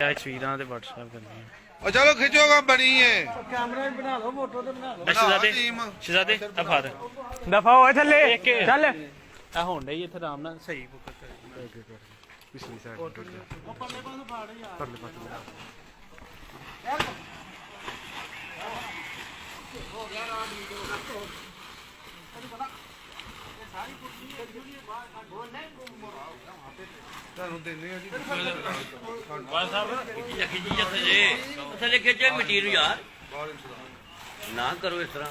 तस्वीरां ते WhatsApp करनी है। चलो खिंचोगा बनी है कैमरा भी बना लो फोटो तो बना लो शहजादे अफाद दफा होए थल्ले चल आ होण डई इत्थे आराम नाल सही बुक कर पिछली साइड वो परले पासों फाड़ यार परले पासे हो गया रात वीडियो रखो सारी कुर्सी बोल नहीं ਤੁਹਾਨੂੰ ਦੇਣੇ ਆ ਜੀ ਬਾਦ ਸਾਹਿਬ ਖਿੱਚੀ ਜਿੱਥੇ ਜੇ ਥੱਲੇ ਖਿੱਚੇ ਮਿੱਟੀ ਨੂੰ ਯਾਰ ਬਾਹਰ ਇੰਤਜ਼ਾਮ ਨਾ ਕਰੋ ਇਸ ਤਰ੍ਹਾਂ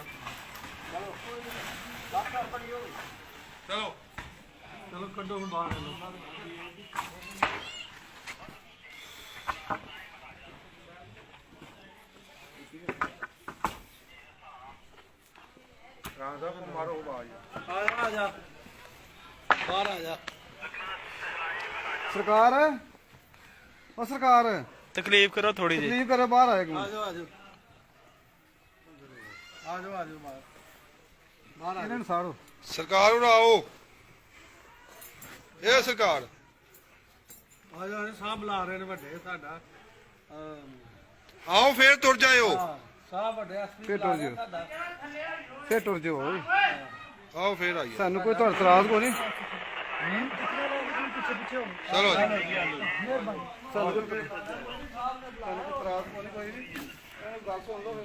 ਚਲੋ चलो कड्डो हम बाहर लो ਰਾਮ ਸਾਹਿਬ ਨੂੰ ਮਾਰੋ ਆਵਾਜ਼ आ जा बाहर आ जा सरकार ओ सरकार तकलीफ करो थोड़ी जी तकलीफ करे बाहर आए आ जाओ आ जाओ आ जाओ आ जाओ बाहर इन्हें साड़ो ਸਰਕਾਰ ਉਰਾ ਆਓ ਇਹ ਸਰਕਾਰ आ जाओ साहब बुला रहे ने बड़े साडा ਆਓ ਫੇਰ ਤੁਰ ਜਾਇਓ साहब बड़े एसपी फिर बुला टुर रहे जाओ। साडा फिर टुर जाओ ਆਓ ਫੇਰ ਆਈਏ सानू कोई तुहाडा इतराज कोई नहीं ਚਲੋ ਜੀ सानू कोई इतराज कोई नहीं गल सुन लो